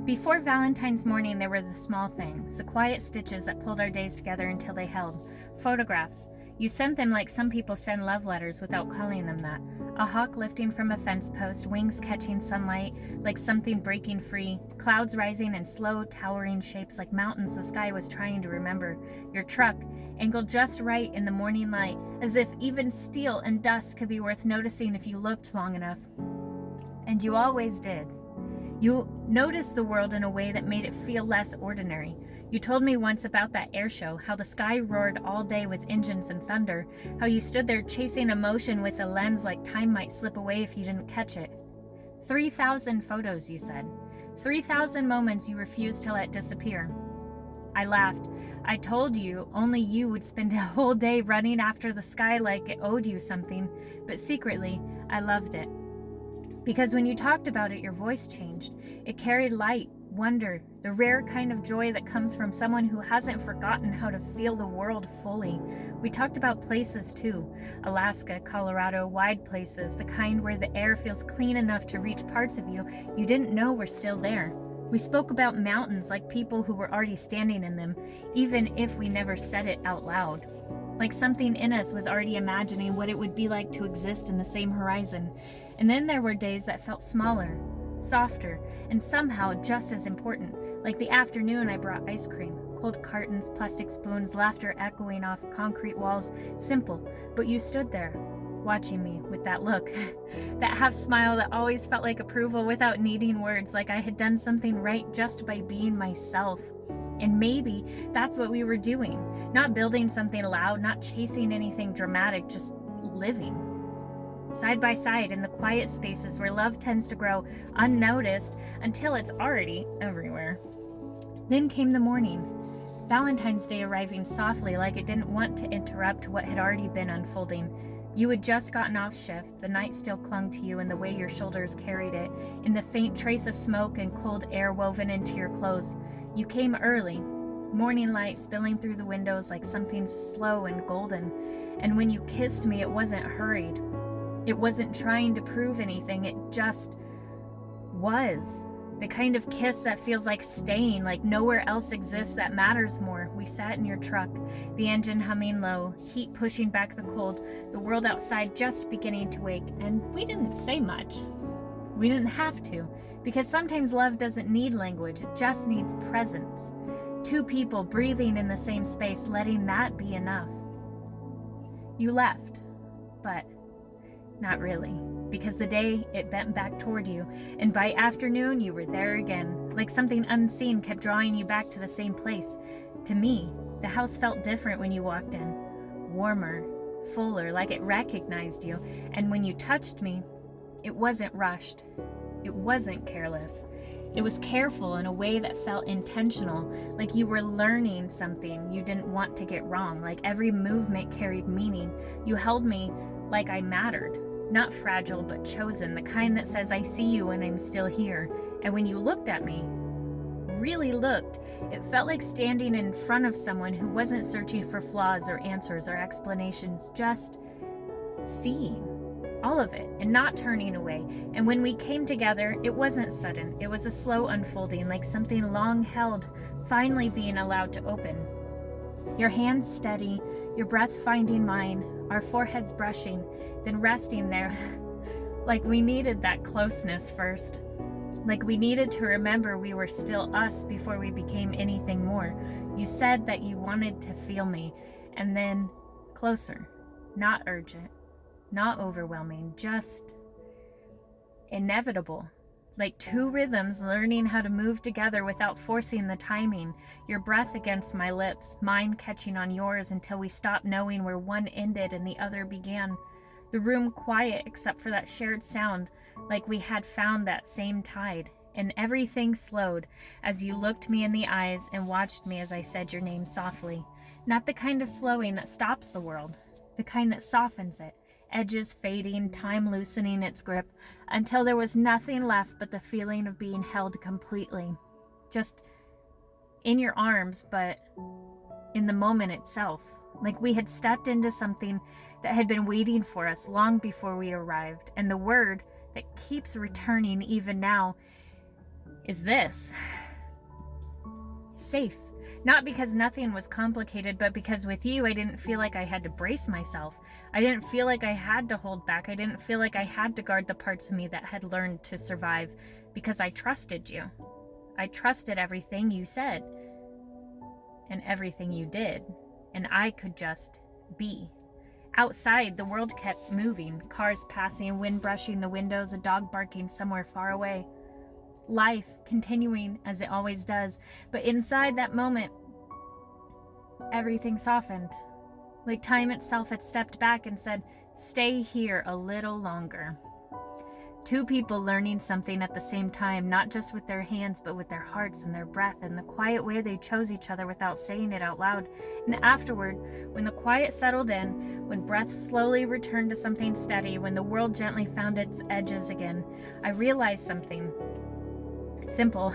Before Valentine's morning, there were the small things, the quiet stitches that pulled our days together until they held. Photographs. You sent them like some people send love letters without calling them that. A hawk lifting from a fence post, wings catching sunlight like something breaking free, clouds rising in slow, towering shapes like mountains the sky was trying to remember. Your truck, angled just right in the morning light, as if even steel and dust could be worth noticing if you looked long enough. And you always did. You noticed the world in a way that made it feel less ordinary. You told me once about that air show, how the sky roared all day with engines and thunder, how you stood there chasing emotion with a lens like time might slip away if you didn't catch it. 3,000 photos, you said. 3,000 moments you refused to let disappear. I laughed. I told you only you would spend a whole day running after the sky like it owed you something, but secretly, I loved it. Because when you talked about it, your voice changed. It carried light, wonder, the rare kind of joy that comes from someone who hasn't forgotten how to feel the world fully. We talked about places too. Alaska, Colorado, wide places, the kind where the air feels clean enough to reach parts of you you didn't know were still there. We spoke about mountains like people who were already standing in them, even if we never said it out loud. Like something in us was already imagining what it would be like to exist in the same horizon. And then there were days that felt smaller, softer, and somehow just as important, like the afternoon I brought ice cream, cold cartons, plastic spoons, laughter echoing off concrete walls, simple, but you stood there, watching me with that look, that half smile that always felt like approval without needing words, like I had done something right just by being myself. And maybe that's what we were doing, not building something loud, not chasing anything dramatic, just living. Side by side in the quiet spaces where love tends to grow unnoticed until it's already everywhere. Then came the morning, Valentine's Day arriving softly like it didn't want to interrupt what had already been unfolding. You had just gotten off shift, the night still clung to you in the way your shoulders carried it, in the faint trace of smoke and cold air woven into your clothes. You came early, morning light spilling through the windows like something slow and golden, and when you kissed me it wasn't hurried. It wasn't trying to prove anything, it just was. The kind of kiss that feels like staying, like nowhere else exists that matters more. We sat in your truck, the engine humming low, heat pushing back the cold, the world outside just beginning to wake, and we didn't say much. We didn't have to, because sometimes love doesn't need language, it just needs presence. Two people breathing in the same space, letting that be enough. You left, but not really, because the day it bent back toward you, and by afternoon you were there again, like something unseen kept drawing you back to the same place. To me, the house felt different when you walked in, warmer, fuller, like it recognized you, and when you touched me, it wasn't rushed, it wasn't careless. It was careful in a way that felt intentional, like you were learning something you didn't want to get wrong, like every movement carried meaning. You held me like I mattered. Not fragile, but chosen, the kind that says, I see you and I'm still here. And when you looked at me, really looked, it felt like standing in front of someone who wasn't searching for flaws or answers or explanations, just seeing all of it and not turning away. And when we came together, it wasn't sudden. It was a slow unfolding, like something long held, finally being allowed to open. Your hands steady, your breath finding mine, our foreheads brushing, then resting there, like we needed that closeness first. Like we needed to remember we were still us before we became anything more. You said that you wanted to feel me, and then closer, not urgent, not overwhelming, just inevitable. Like two rhythms learning how to move together without forcing the timing, your breath against my lips, mine catching on yours until we stopped knowing where one ended and the other began. The room quiet except for that shared sound, like we had found that same tide. And everything slowed as you looked me in the eyes and watched me as I said your name softly. Not the kind of slowing that stops the world, the kind that softens it, edges fading, time loosening its grip, until there was nothing left but the feeling of being held completely. Just in your arms, but in the moment itself. Like we had stepped into something that had been waiting for us long before we arrived. And the word that keeps returning even now is this. Safe. Not because nothing was complicated, but because with you, I didn't feel like I had to brace myself. I didn't feel like I had to hold back. I didn't feel like I had to guard the parts of me that had learned to survive, because I trusted you. I trusted everything you said and everything you did, and I could just be. Outside, the world kept moving, cars passing, wind brushing the windows, a dog barking somewhere far away. Life continuing as it always does, but inside that moment, everything softened. Like time itself had stepped back and said, stay here a little longer. Two people learning something at the same time, not just with their hands, but with their hearts and their breath and the quiet way they chose each other without saying it out loud. And afterward, when the quiet settled in, when breath slowly returned to something steady, when the world gently found its edges again, I realized something. Simple,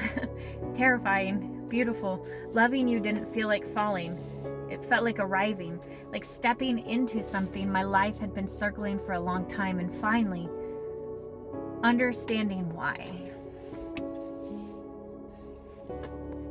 terrifying, beautiful. Loving you didn't feel like falling. It felt like arriving, like stepping into something my life had been circling for a long time, and finally understanding why.